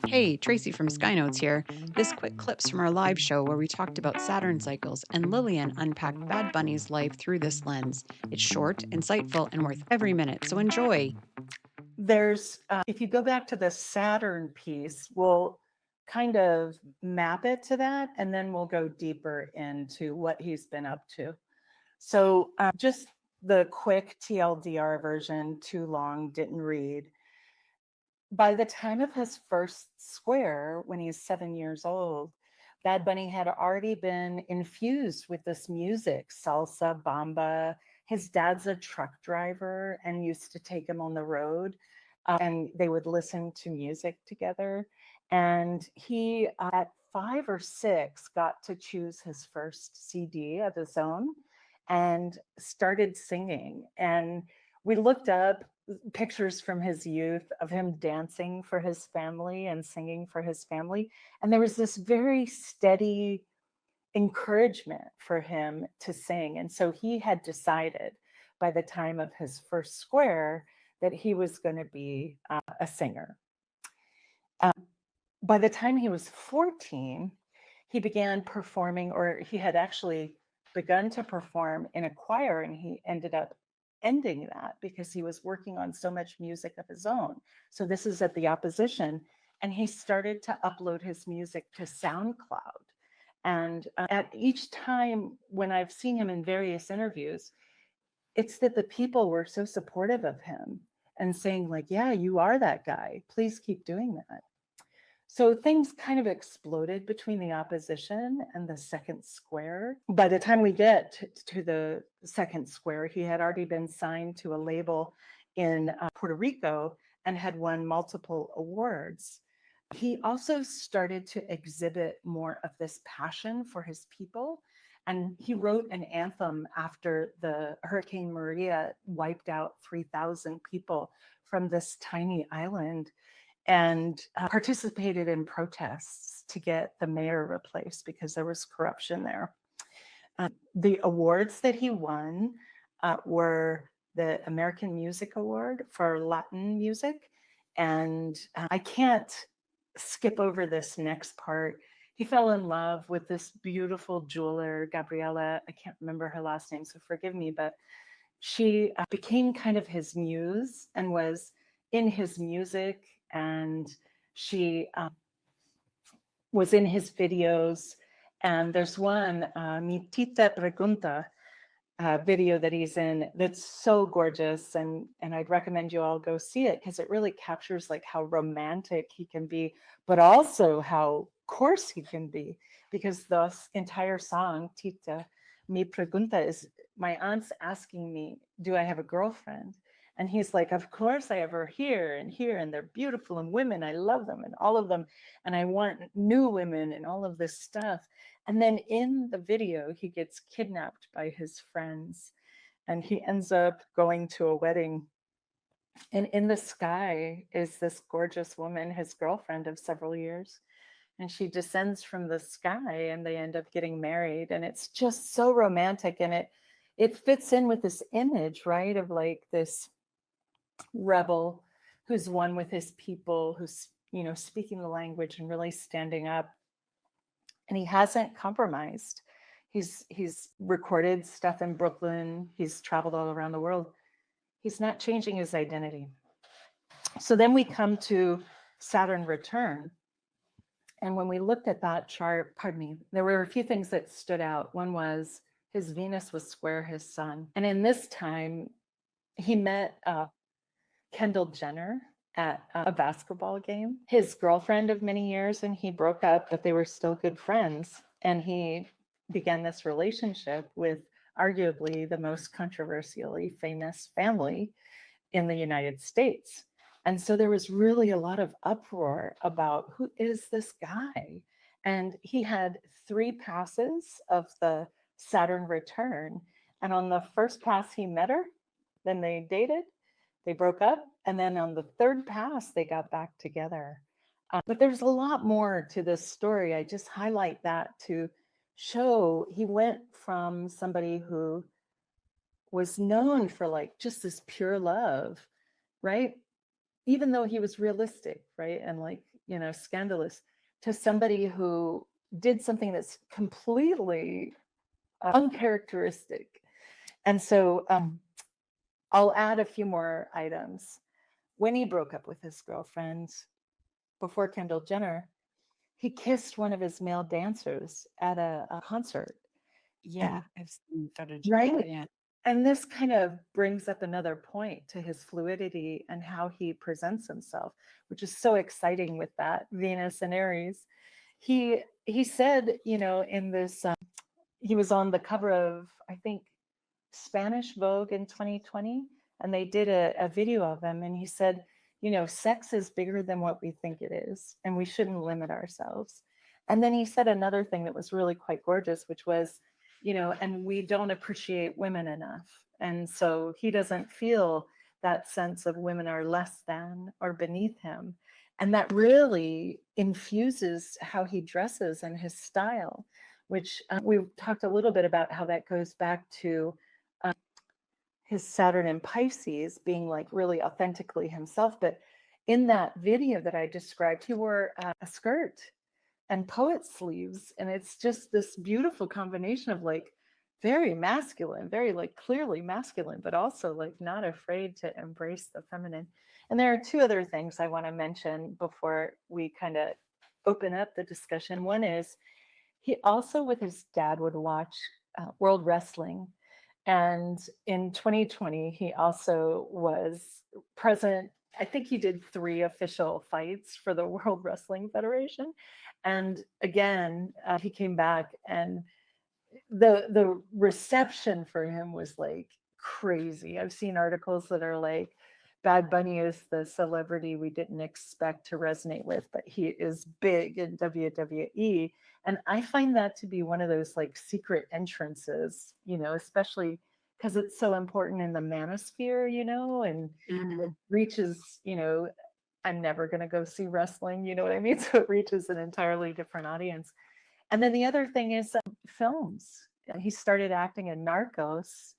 Hey, Tracy from Sky Notes here. This quick clip's from our live show where we talked about Saturn cycles, and Lillian unpacked Bad Bunny's life through this lens. It's short, insightful, and worth every minute, so enjoy. If you go back to the Saturn piece, we'll kind of map it to that, and then we'll go deeper into what he's been up to. So, just the quick TLDR version, too long, didn't read. By the time of his first square, when he's 7 years old, Bad Bunny had already been infused with this music, salsa, bamba. His dad's a truck driver and used to take him on the road, and they would listen to music together. And he, at 5 or 6, got to choose his first CD of his own and started singing. And we looked up pictures from his youth of him dancing for his family and singing for his family. And there was this very steady encouragement for him to sing. And so he had decided by the time of his first square that he was going to be a singer. By the time he was 14, he began performing, or he had actually begun to perform in a choir, and he ended up ending that because he was working on so much music of his own. So this is at the opposition, and he started to upload his music to SoundCloud. And at each time when I've seen him in various interviews, it's that the people were so supportive of him and saying, like, yeah, you are that guy. Please keep doing that. So things kind of exploded between the opposition and the second square. By the time we get to the second square, he had already been signed to a label in Puerto Rico and had won multiple awards. He also started to exhibit more of this passion for his people. And he wrote an anthem after the Hurricane Maria wiped out 3,000 people from this tiny island, and participated in protests to get the mayor replaced because there was corruption there. The awards that he won were the American Music Award for Latin music. And I can't skip over this next part. He fell in love with this beautiful jeweler, Gabriela. I can't remember her last name, so forgive me, but she became kind of his muse and was in his music, and she was in his videos. And there's one, Mi Tita Pregunta, video that he's in that's so gorgeous, and I'd recommend you all go see it because it really captures like how romantic he can be, but also how coarse he can be, because the entire song Tita Mi Pregunta is my aunt's asking me, do I have a girlfriend? And he's like, of course I have her here and here, and they're beautiful and women, I love them and all of them, and I want new women and all of this stuff. And then in the video, he gets kidnapped by his friends, and he ends up going to a wedding. And in the sky is this gorgeous woman, his girlfriend of several years. And she descends from the sky, and they end up getting married. And it's just so romantic. And it fits in with this image, right, of like this rebel who's one with his people, who's, speaking the language and really standing up. And he hasn't compromised. He's recorded stuff in Brooklyn. He's traveled all around the world. He's not changing his identity. So then we come to Saturn return. And when we looked at that chart, pardon me, there were a few things that stood out. One was his Venus was square his sun. And in this time, he met Kendall Jenner at a basketball game, his girlfriend of many years, and he broke up, but they were still good friends. And he began this relationship with arguably the most controversially famous family in the United States. And so there was really a lot of uproar about who is this guy? And he had 3 passes of the Saturn return. And on the first pass, he met her, then they dated, they broke up, and then on the third pass, they got back together. But there's a lot more to this story. I just highlight that to show he went from somebody who was known for like just this pure love, right? even though he was realistic, right? And like, scandalous, to somebody who did something that's completely uncharacteristic. And so I'll add a few more items. When he broke up with his girlfriend before Kendall Jenner, he kissed one of his male dancers at a concert. Yeah, I've seen footage of Right. that, yeah. And this kind of brings up another point to his fluidity and how he presents himself, which is so exciting with that Venus and Aries. He said, in this, he was on the cover of, I think, Spanish Vogue in 2020, and they did a video of him, and he said, sex is bigger than what we think it is, and we shouldn't limit ourselves. And then he said another thing that was really quite gorgeous, which was, and we don't appreciate women enough. And so he doesn't feel that sense of women are less than or beneath him. And that really infuses how he dresses and his style, which we talked a little bit about how that goes back to his Saturn in Pisces being like really authentically himself. But in that video that I described, he wore a skirt and poet sleeves. And it's just this beautiful combination of like very masculine, very like clearly masculine, but also like not afraid to embrace the feminine. And there are two other things I want to mention before we kind of open up the discussion. One is he also, with his dad, would watch World Wrestling. And in 2020, he also was present. I think he did 3 official fights for the World Wrestling Federation. And again, he came back, and the reception for him was like crazy. I've seen articles that are like, Bad Bunny is the celebrity we didn't expect to resonate with, but he is big in WWE. And I find that to be one of those like secret entrances, especially because it's so important in the manosphere, and it reaches, I'm never going to go see wrestling, you know what I mean? So it reaches an entirely different audience. And then the other thing is films. He started acting in Narcos,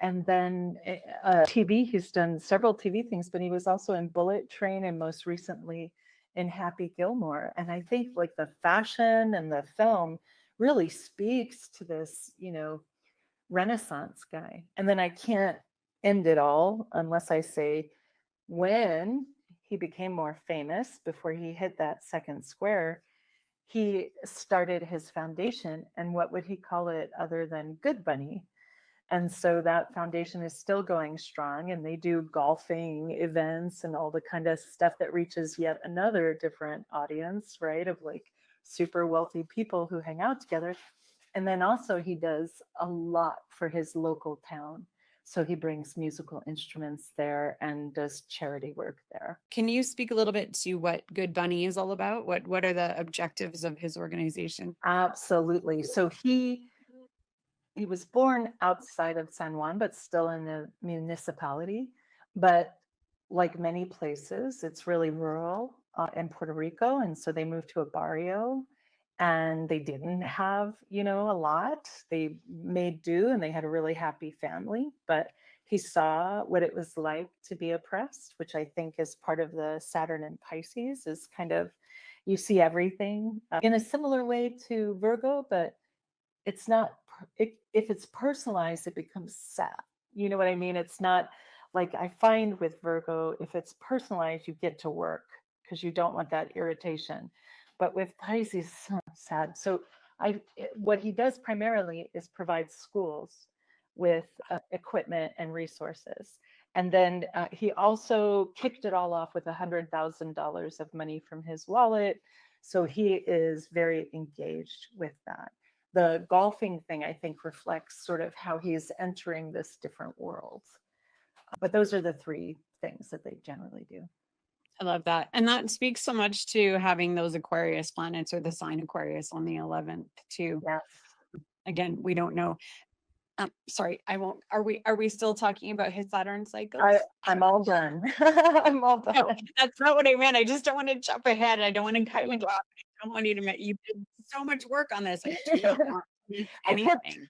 and then TV. He's done several TV things, but he was also in Bullet Train and most recently in Happy Gilmore. And I think like the fashion and the film really speaks to this, Renaissance guy. And then I can't end it all unless I say when he became more famous before he hit that second square, he started his foundation. And what would he call it other than Good Bunny? And so that foundation is still going strong, and they do golfing events and all the kind of stuff that reaches yet another different audience, right? Of like super wealthy people who hang out together. And then also he does a lot for his local town. So he brings musical instruments there and does charity work there. Can you speak a little bit to what Good Bunny is all about? What are the objectives of his organization? Absolutely. So he was born outside of San Juan, but still in the municipality. But like many places, it's really rural in Puerto Rico. And so they moved to a barrio, and they didn't have, a lot. They made do, and they had a really happy family. But he saw what it was like to be oppressed, which I think is part of the Saturn and Pisces, is kind of, you see everything in a similar way to Virgo, but it's not, if it's personalized, it becomes sad. You know what I mean? It's not like, I find with Virgo, if it's personalized, you get to work because you don't want that irritation. But with Pisces, so sad. So what he does primarily is provide schools with equipment and resources. And then he also kicked it all off with $100,000 of money from his wallet. So he is very engaged with that. The golfing thing, I think, reflects sort of how he's entering this different world. But those are the 3 things that they generally do. I love that. And that speaks so much to having those Aquarius planets or the sign Aquarius on the 11th too. Yes. Again, we don't know. Sorry, I won't. Are we still talking about his Saturn cycles? I'm all done. I'm all done. No, that's not what I meant. I just don't want to jump ahead. I don't want to cut you off. I don't want you to you did so much work on this. I do not want to miss anything.